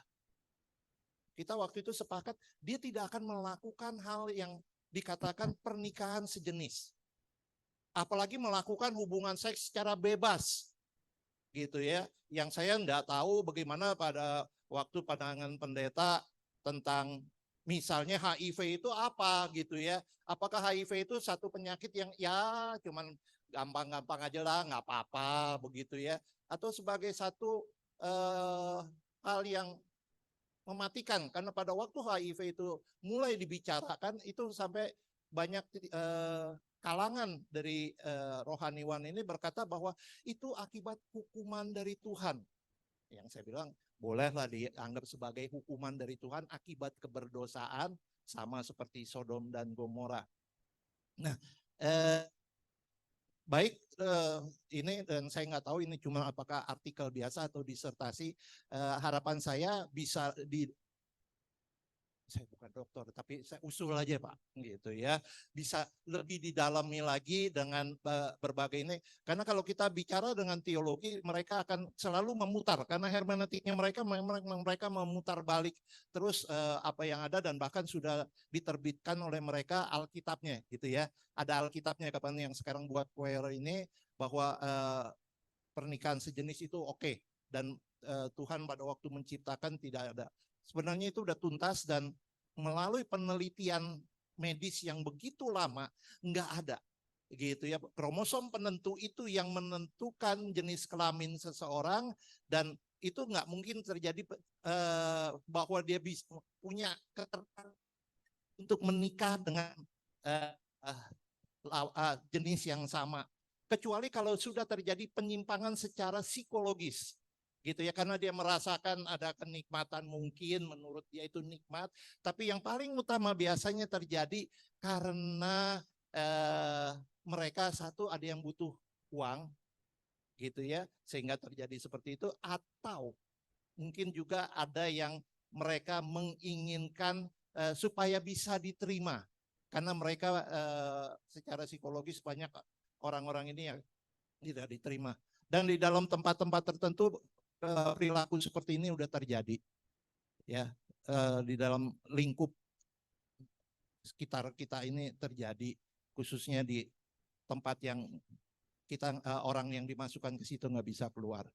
kita waktu itu sepakat dia tidak akan melakukan hal yang dikatakan pernikahan sejenis. Apalagi melakukan hubungan seks secara bebas. Gitu ya. Yang saya enggak tahu bagaimana pada waktu pandangan pendeta tentang misalnya HIV itu apa gitu ya. Apakah HIV itu satu penyakit yang ya cuman gampang-gampang aja lah, nggak apa-apa begitu ya. Atau sebagai satu hal yang mematikan, karena pada waktu HIV itu mulai dibicarakan itu sampai banyak kalangan dari rohaniwan ini berkata bahwa itu akibat hukuman dari Tuhan. Yang saya bilang bolehlah dianggap sebagai hukuman dari Tuhan akibat keberdosaan, sama seperti Sodom dan Gomora. Nah, baik, ini dan saya nggak tahu ini cuma apakah artikel biasa atau disertasi. Harapan saya bisa saya bukan dokter, tapi saya usul aja Pak, gitu ya, bisa lebih didalami lagi dengan berbagai ini, karena kalau kita bicara dengan teologi, mereka akan selalu memutar, karena hermeneutiknya mereka memutar balik terus apa yang ada, dan bahkan sudah diterbitkan oleh mereka Alkitabnya, gitu ya, ada Alkitabnya kapan yang sekarang buat choir ini, bahwa pernikahan sejenis itu oke, dan Tuhan pada waktu menciptakan tidak ada. Sebenarnya itu udah tuntas, dan melalui penelitian medis yang begitu lama nggak ada gitu ya, kromosom penentu itu yang menentukan jenis kelamin seseorang, dan itu nggak mungkin terjadi bahwa dia bisa punya ketertarikan untuk menikah dengan jenis yang sama, kecuali kalau sudah terjadi penyimpangan secara psikologis gitu ya, karena dia merasakan ada kenikmatan, mungkin menurut dia itu nikmat, tapi yang paling utama biasanya terjadi karena mereka satu ada yang butuh uang gitu ya, sehingga terjadi seperti itu, atau mungkin juga ada yang mereka menginginkan supaya bisa diterima, karena mereka secara psikologis banyak orang-orang ini yang tidak diterima, dan di dalam tempat-tempat tertentu perilaku seperti ini udah terjadi ya, di dalam lingkup sekitar kita ini terjadi, khususnya di tempat yang kita orang yang dimasukkan ke situ nggak bisa keluar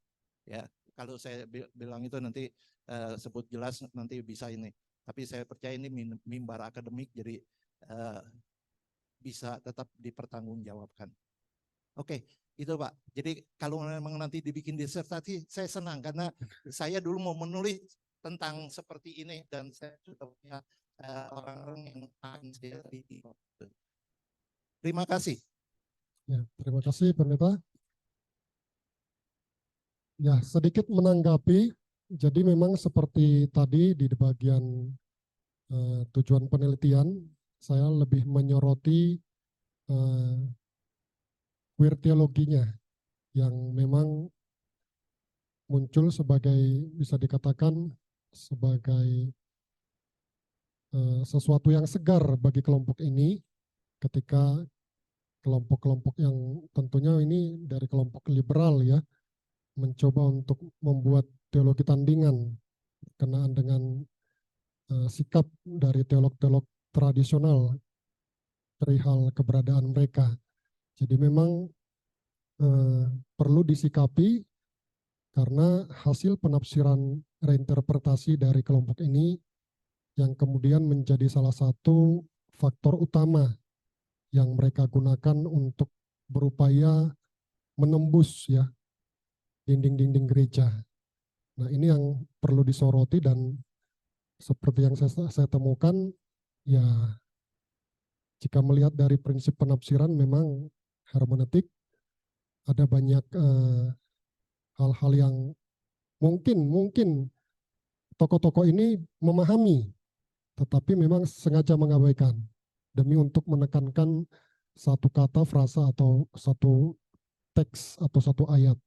ya. Kalau saya bilang itu nanti sebut jelas nanti bisa ini, tapi saya percaya ini mimbar akademik, jadi bisa tetap dipertanggungjawabkan. Oke, itu Pak. Jadi kalau memang nanti dibikin disertasi, saya senang karena saya dulu mau menulis tentang seperti ini, dan saya sudah punya orang-orang yang akan saya teliti. Terima kasih. Ya, terima kasih Pendeta. Ya, sedikit menanggapi. Jadi memang seperti tadi di bagian tujuan penelitian, saya lebih menyoroti queer teologinya yang memang muncul sebagai, bisa dikatakan sebagai sesuatu yang segar bagi kelompok ini, ketika kelompok-kelompok yang tentunya ini dari kelompok liberal ya, mencoba untuk membuat teologi tandingan berkenaan dengan sikap dari teolog-teolog tradisional perihal keberadaan mereka. Jadi memang perlu disikapi, karena hasil penafsiran reinterpretasi dari kelompok ini yang kemudian menjadi salah satu faktor utama yang mereka gunakan untuk berupaya menembus ya dinding-dinding gereja. Nah, ini yang perlu disoroti, dan seperti yang saya temukan, ya jika melihat dari prinsip penafsiran memang hermeneutik ada banyak hal-hal yang mungkin tokoh-tokoh ini memahami, tetapi memang sengaja mengabaikan demi untuk menekankan satu kata, frasa, atau satu teks atau satu ayat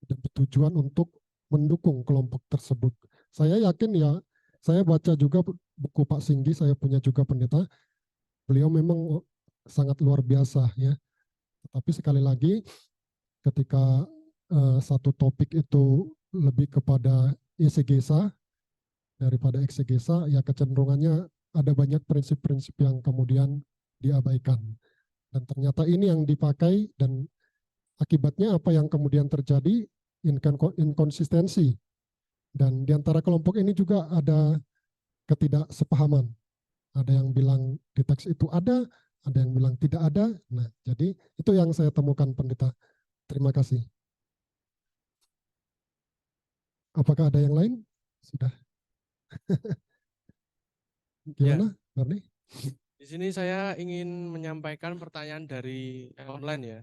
dan bertujuan untuk mendukung kelompok tersebut. Saya yakin ya, saya baca juga buku Pak Singgi, saya punya juga pendeta, beliau memang sangat luar biasa ya. Tapi sekali lagi ketika satu topik itu lebih kepada exegesa daripada eksegesa, ya kecenderungannya ada banyak prinsip-prinsip yang kemudian diabaikan. Dan ternyata ini yang dipakai dan akibatnya apa yang kemudian terjadi, inkonsistensi. Dan di antara kelompok ini juga ada ketidaksepahaman. Ada yang bilang di teks itu ada yang bilang tidak ada. Nah, jadi itu yang saya temukan, pendeta. Terima kasih. Apakah ada yang lain? Sudah. Gimana, Barney? Di sini saya ingin menyampaikan pertanyaan dari online ya.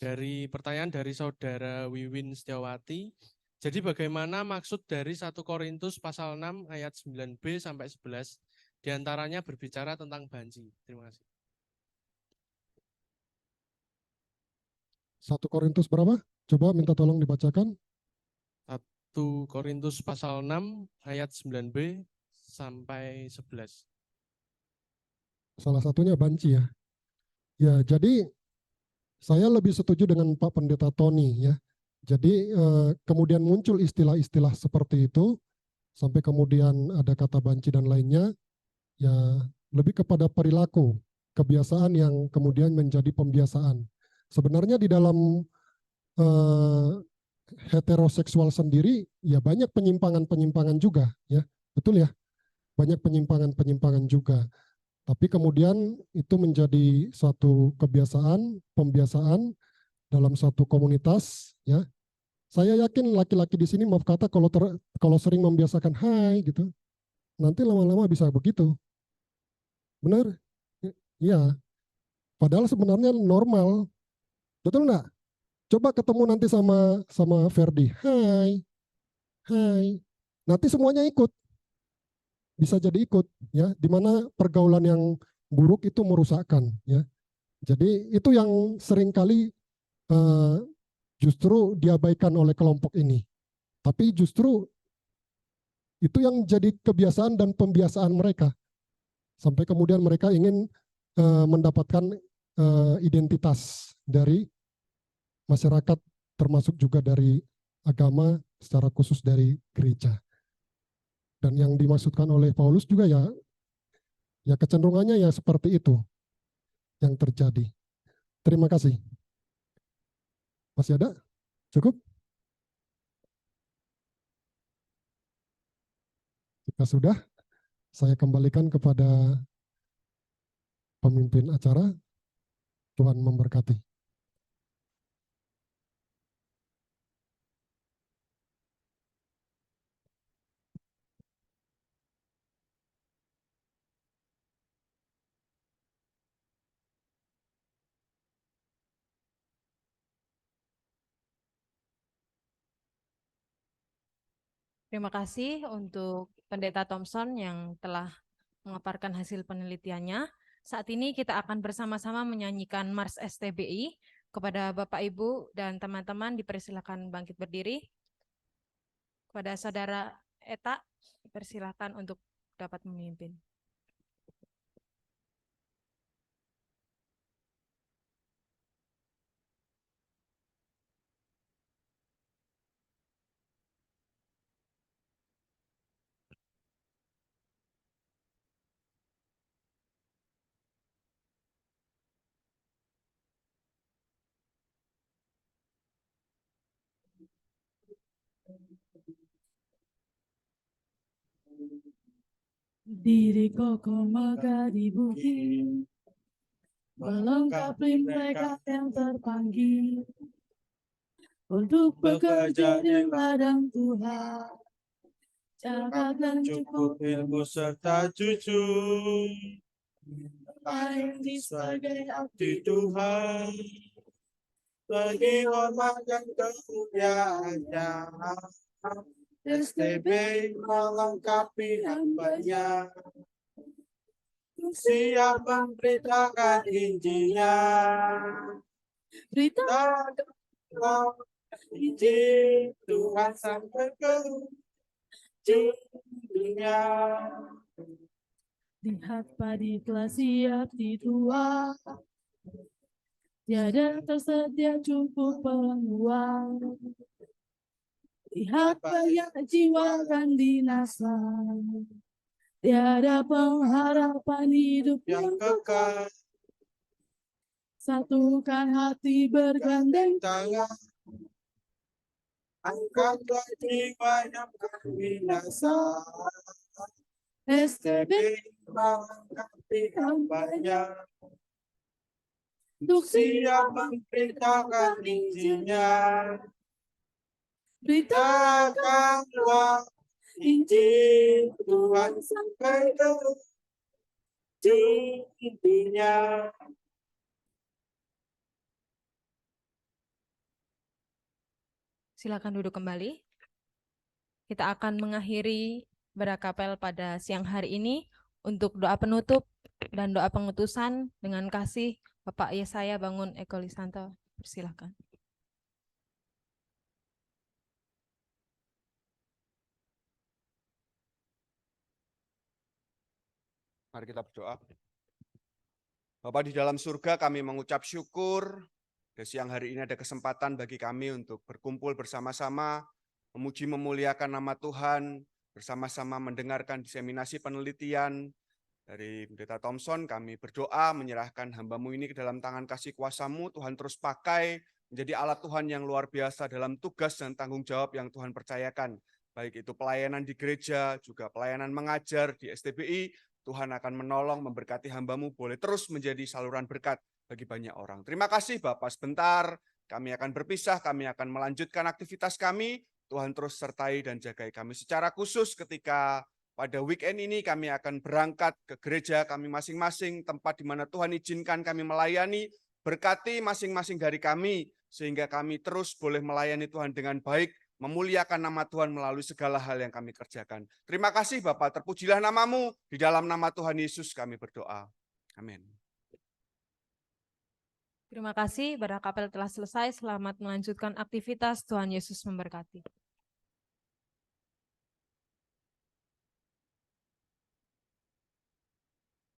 Dari pertanyaan dari saudara Wiwin Setiawati. Jadi bagaimana maksud dari 1 Korintus pasal 6 ayat 9b sampai 11 diantaranya berbicara tentang banji. Terima kasih. 1 Korintus berapa? Coba minta tolong dibacakan. 1 Korintus pasal 6 ayat 9b sampai 11. Salah satunya banci ya. Ya, jadi saya lebih setuju dengan Pak Pendeta Tony ya. Jadi kemudian muncul istilah-istilah seperti itu, sampai kemudian ada kata banci dan lainnya, ya lebih kepada perilaku, kebiasaan yang kemudian menjadi pembiasaan. Sebenarnya di dalam heteroseksual sendiri, ya banyak penyimpangan-penyimpangan juga, ya betul ya, banyak penyimpangan-penyimpangan juga. Tapi kemudian itu menjadi suatu kebiasaan, pembiasaan dalam satu komunitas, ya. Saya yakin laki-laki di sini, maaf kata, kalau sering membiasakan hai gitu, nanti lama-lama bisa begitu. Benar? Iya. Padahal sebenarnya normal. Betul nggak? Coba ketemu nanti sama Ferdi, hai. Nanti semuanya ikut. Bisa jadi ikut, ya. Di mana pergaulan yang buruk itu merusakkan, ya. Jadi itu yang seringkali justru diabaikan oleh kelompok ini. Tapi justru itu yang jadi kebiasaan dan pembiasaan mereka. Sampai kemudian mereka ingin mendapatkan identitas dari masyarakat, termasuk juga dari agama, secara khusus dari gereja. Dan yang dimaksudkan oleh Paulus juga ya kecenderungannya ya seperti itu yang terjadi. Terima kasih. Masih ada? Cukup? Jika sudah, saya kembalikan kepada pemimpin acara. Tuhan memberkati. Terima kasih untuk Pendeta Thompson yang telah mengaparkan hasil penelitiannya. Saat ini kita akan bersama-sama menyanyikan Mars STBI. Kepada Bapak, Ibu, dan teman-teman dipersilakan bangkit berdiri. Kepada Saudara Eta, dipersilakan untuk dapat memimpin. Diriku megah di bukit, melengkapi mereka yang terpanggil untuk bekerja di ladang Tuhan. jaga dan cukup cukup ilmu serta jujur, lain sebagai di Tuhan, bagi hormat dan kemuliaannya. STB melengkapi hambanya, siap memberitakan Injilnya. berita Takkanlah Injil Tuhan sampai ke ujung dunia. lihat padi telah siap ditua, tiada tersedia cukup peluang. Lihat banyak jiwa kan binasa, tiada pengharapan hidup Yang yang kekal satukan hati bergandeng tangan, angkatlah jiwa yang kan binasa. STB Melengkapi hambanya, untuk siap memberitakan Injilnya. beritakan Takkanlah Injil Tuhan sampai ke ujung dunia. Silakan duduk kembali. Kita akan mengakhiri berakapel pada siang hari ini untuk doa penutup dan doa pengutusan dengan kasih Bapak Yesaya Bangun Eko Lisanto. Persilakan. Mari kita berdoa. Bapa di dalam surga, kami mengucap syukur. Di siang hari ini ada kesempatan bagi kami untuk berkumpul bersama-sama, memuji memuliakan nama Tuhan, bersama-sama mendengarkan diseminasi penelitian dari Pendeta Thompson. Kami berdoa menyerahkan hamba-Mu ini ke dalam tangan kasih kuasa-Mu. Tuhan terus pakai menjadi alat Tuhan yang luar biasa dalam tugas dan tanggung jawab yang Tuhan percayakan. Baik itu pelayanan di gereja, juga pelayanan mengajar di STBI. Tuhan akan menolong, memberkati hamba-Mu, boleh terus menjadi saluran berkat bagi banyak orang. Terima kasih Bapak, sebentar kami akan berpisah, kami akan melanjutkan aktivitas kami. Tuhan terus sertai dan jagai kami secara khusus ketika pada weekend ini kami akan berangkat ke gereja kami masing-masing, tempat di mana Tuhan izinkan kami melayani. Berkati masing-masing dari kami, sehingga kami terus boleh melayani Tuhan dengan baik, memuliakan nama Tuhan melalui segala hal yang kami kerjakan. Terima kasih Bapak, terpujilah nama-Mu, di dalam nama Tuhan Yesus kami berdoa. Amin. Terima kasih, berakapel telah selesai. Selamat melanjutkan aktivitas. Tuhan Yesus memberkati.